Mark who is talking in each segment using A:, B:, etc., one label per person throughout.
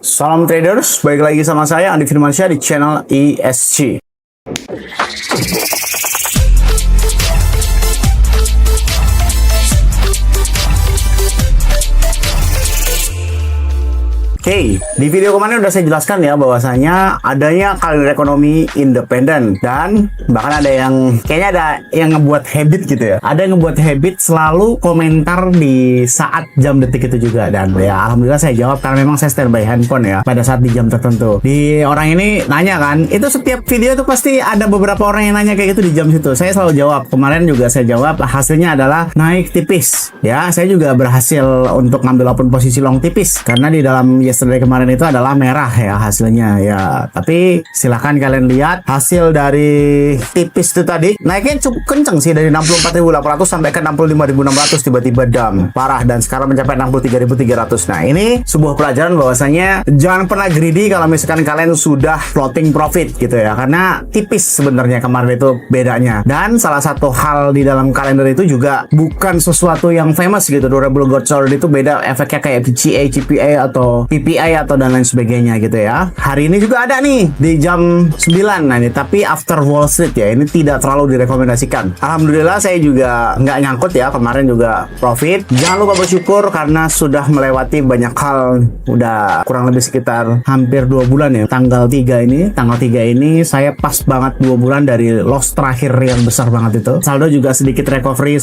A: Salam traders, balik lagi sama saya Andi Firmansyah di channel ESG. Oke, di video kemarin udah saya jelaskan ya bahwasanya adanya kalender ekonomi independen dan bahkan ada yang kayaknya ada yang ngebuat habit gitu ya. Ada yang ngebuat habit selalu komentar di saat jam detik itu juga, dan ya alhamdulillah saya jawab karena memang saya standby handphone ya pada saat di jam tertentu. Di orang ini nanya kan, itu setiap video itu pasti ada beberapa orang yang nanya kayak gitu di jam situ. Saya selalu jawab. Kemarin juga saya jawab, hasilnya adalah naik tipis. Ya, saya juga berhasil untuk ngambil open posisi long tipis karena di dalam yesterday kemarin itu adalah merah ya hasilnya ya. Tapi silahkan kalian lihat hasil dari tipis itu tadi naiknya cukup kenceng sih, dari 64.800 sampai ke 65.600 tiba-tiba dam parah, dan sekarang mencapai 63.300. Nah, ini sebuah pelajaran bahwasanya jangan pernah greedy kalau misalkan kalian sudah floating profit gitu ya, karena tipis sebenarnya kemarin itu bedanya. Dan salah satu hal di dalam kalender itu juga bukan sesuatu yang famous gitu. Durable Gold Sword itu beda efeknya kayak PCA, CPA atau PPI atau dan lain sebagainya gitu ya. Hari ini juga ada nih di jam 9. Nah ini tapi after Wall Street ya, ini tidak terlalu direkomendasikan. Alhamdulillah saya juga nggak nyangkut ya, kemarin juga profit. Jangan lupa bersyukur karena sudah melewati banyak hal, udah kurang lebih sekitar hampir 2 bulan ya. Tanggal 3 ini saya pas banget 2 bulan dari loss terakhir yang besar banget itu. Saldo juga sedikit recovery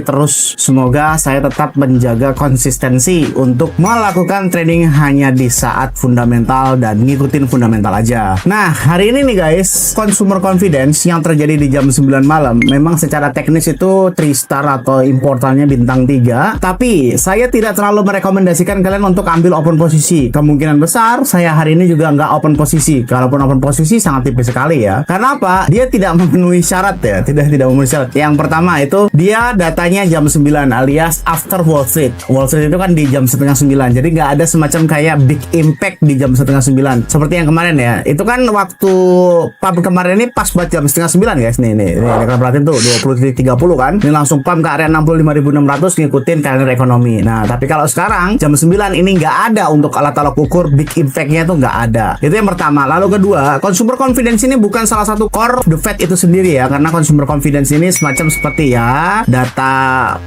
A: terus. Semoga saya tetap menjaga konsistensi untuk melakukan trading hanya di saat fundamental dan ngikutin fundamental aja. Nah, hari ini nih guys, consumer confidence yang terjadi di jam 9 malam memang secara teknis itu 3 star atau importannya bintang 3, tapi saya tidak terlalu merekomendasikan kalian untuk ambil open posisi. Kemungkinan besar saya hari ini juga nggak open posisi. Kalaupun open posisi sangat tipis sekali ya. Karena apa? Dia tidak memenuhi syarat ya, tidak memenuhi syarat. Yang pertama itu dia datanya jam 9 alias after Wall Street. Wall Street itu kan di jam setengah 9, jadi nggak ada semacam kayak big impact di jam setengah 9 seperti yang kemarin ya. Itu kan waktu pump kemarin ini pas buat jam setengah 9 guys. Nih kalian perhatiin tuh 20.30 kan, ini langsung pump ke area 65.600 ngikutin kalender ekonomi. Nah tapi kalau sekarang jam 9 ini nggak ada untuk alat tolak ukur big impactnya tuh nggak ada. Itu yang pertama. Lalu kedua, consumer confidence ini bukan salah satu core the Fed itu sendiri ya, karena consumer confidence ini semacam seperti ya data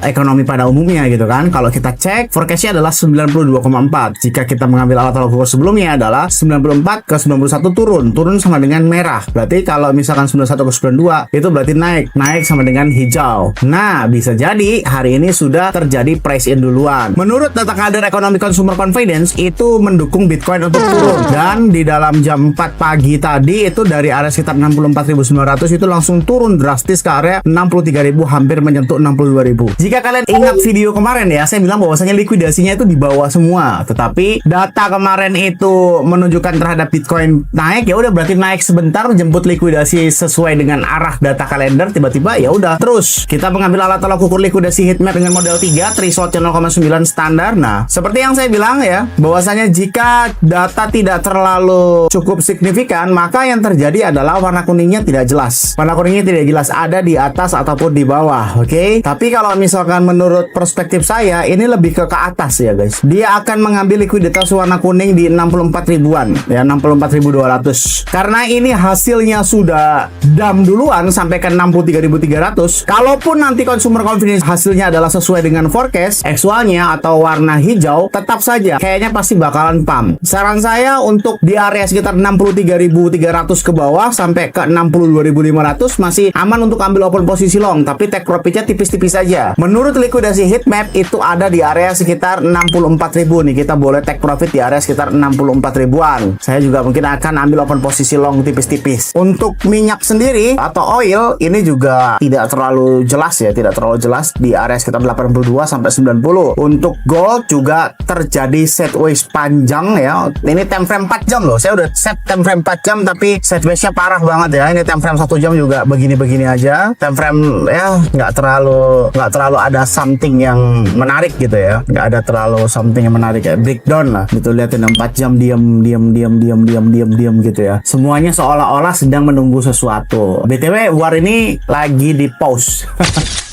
A: ekonomi pada umumnya gitu kan. Kalau kita cek forecastnya adalah 92,4. Jika kita mengambil alat tolak ukur sebelumnya adalah 94 ke 91 turun sama dengan merah. Berarti kalau misalkan 91 ke 92 itu berarti naik sama dengan hijau. Nah, bisa jadi hari ini sudah terjadi price in duluan. Menurut data kalender ekonomi consumer confidence itu mendukung Bitcoin untuk turun, dan di dalam jam 4 pagi tadi itu dari area sekitar 64.900 itu langsung turun drastis ke area 63.000, hampir menyentuh 62.000. Jika kalian ingat video kemarin ya, saya bilang bahwasanya likuidasinya itu di bawah semua, tetapi data kemarin itu menunjukkan terhadap Bitcoin naik, ya udah berarti naik sebentar, jemput likuidasi sesuai dengan arah data kalender, tiba-tiba ya udah terus kita mengambil alat tolak ukur likuidasi heatmap dengan model 3 threshold 0,9 standar. Nah, seperti yang saya bilang ya, bahwasanya jika data tidak terlalu cukup signifikan, maka yang terjadi adalah warna kuningnya tidak jelas. Warna kuningnya tidak jelas ada di atas ataupun di bawah, oke? Tapi kalau misalkan menurut perspektif saya, ini lebih ke atas ya guys. Dia akan mengambil likuiditas warna kuning di 64 ribuan ya, 64.200. Karena ini hasilnya sudah dam duluan sampai ke 63.300. Kalaupun nanti consumer confidence hasilnya adalah sesuai dengan forecast actualnya atau warna hijau, tetap saja kayaknya pasti bakalan pump. Saran saya untuk di area sekitar 63.300 ke bawah sampai ke 62.500 masih aman untuk ambil open posisi long, tapi take profitnya tipis-tipis saja. Menurut likuidasi heatmap itu ada di area sekitar 64.000 nih, kita boleh take profit di area sekitar 64 ribuan. Saya juga mungkin akan ambil open posisi long tipis-tipis. Untuk minyak sendiri atau oil ini juga tidak terlalu jelas ya, tidak terlalu jelas di area sekitar 82 sampai 90. Untuk gold juga terjadi sideways panjang ya. Ini time frame 4 jam loh. Saya udah set time frame 4 jam tapi sideways-nya parah banget ya. Ini time frame 1 jam juga begini-begini aja. Time frame ya nggak terlalu ada something yang menarik gitu ya. Nggak ada terlalu something yang menarik ya. Breakdown lah gitu, liatin 4 jam diam gitu ya. Semuanya seolah-olah sedang menunggu sesuatu. BTW war ini lagi di pause.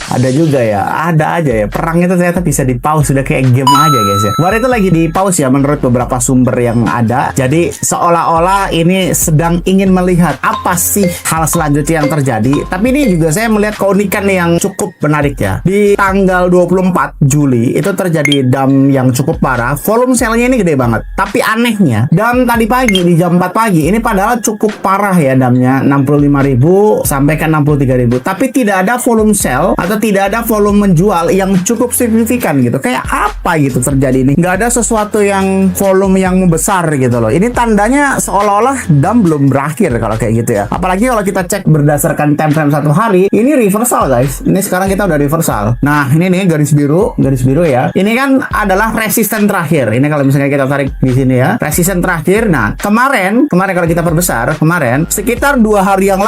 A: Ada juga ya, ada aja ya. Perang itu ternyata bisa di pause, sudah kayak game aja guys ya. War itu lagi di pause ya menurut beberapa sumber yang ada. Jadi seolah-olah ini sedang ingin melihat apa sih hal selanjutnya yang terjadi. Tapi ini juga saya melihat keunikan yang cukup menarik ya. Di tanggal 24 Juli itu terjadi dump yang cukup parah. Volume sell-nya ini gede banget. Tapi anehnya, dump tadi pagi di jam 4 pagi ini padahal cukup parah ya dumpnya, 65.000 sampai ke 63.000. Tapi tidak ada volume sell atau tidak ada volume menjual yang cukup signifikan gitu. Kayak apa gitu terjadi ini? Nggak ada sesuatu yang volume yang membesar gitu loh. Ini tandanya seolah-olah dump belum berakhir kalau kayak gitu ya. Apalagi kalau kita cek berdasarkan time frame 1 hari, ini reversal guys. Ini sekarang kita udah reversal. Nah ini nih garis biru ya. Ini kan adalah resisten terakhir. Ini kalau misalnya kita tarik di sini ya, resisten terakhir. Nah kemarin kalau kita perbesar sekitar 2 hari yang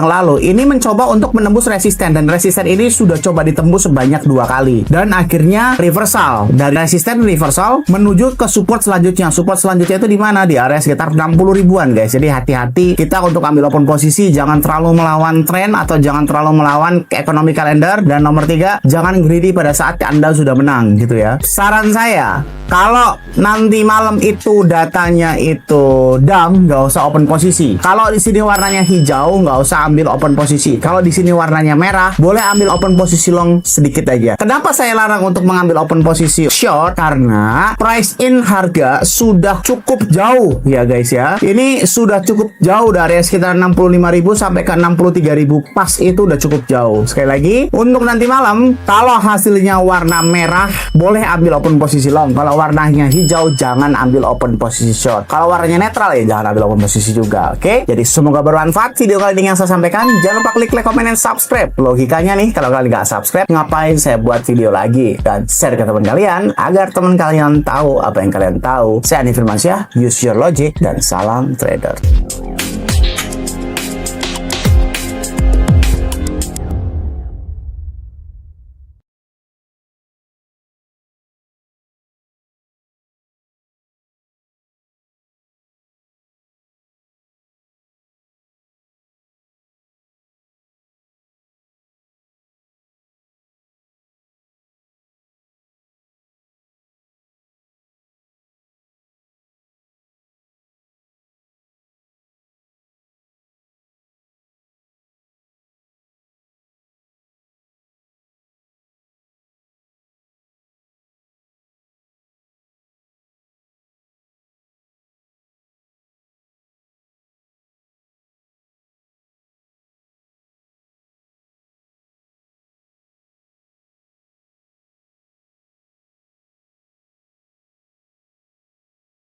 A: lalu ini mencoba untuk menembus resisten, dan resisten ini sudah coba ditembus sebanyak 2 kali dan akhirnya reversal. Dari resisten reversal menuju ke support selanjutnya. Support selanjutnya itu di mana? Di area sekitar 60 ribuan guys. Jadi hati-hati kita untuk ambil open posisi, jangan terlalu melawan tren atau jangan terlalu melawan ekonomi kalender. Dan nomor 3, jangan greedy pada saat Anda sudah menang gitu ya. Saran saya, kalau nanti malam itu datanya itu dump, nggak usah open posisi. Kalau di sini warnanya hijau, nggak usah ambil open posisi. Kalau di sini warnanya merah, boleh ambil open posisi long sedikit aja. Kenapa saya larang untuk mengambil open posisi short? Karena price in harga sudah cukup jauh ya guys ya. Ini sudah cukup jauh dari sekitar 65.000 sampai ke 63.000 pas, itu udah cukup jauh. Sekali lagi, untuk nanti malam kalau hasilnya warna merah boleh ambil open posisi long. Kalau warnanya hijau jangan ambil open posisi short. Kalau warnanya netral ya jangan ambil open posisi juga. Oke? Jadi semoga bermanfaat video kali ini yang saya sampaikan. Jangan lupa klik like, komen, dan subscribe. Logikanya nih, kalau kalian nggak subscribe, ngapain saya buat video lagi? Dan share ke teman kalian agar teman kalian tahu apa yang kalian tahu. Saya Andi Firmansyah, use your logic, dan salam trader.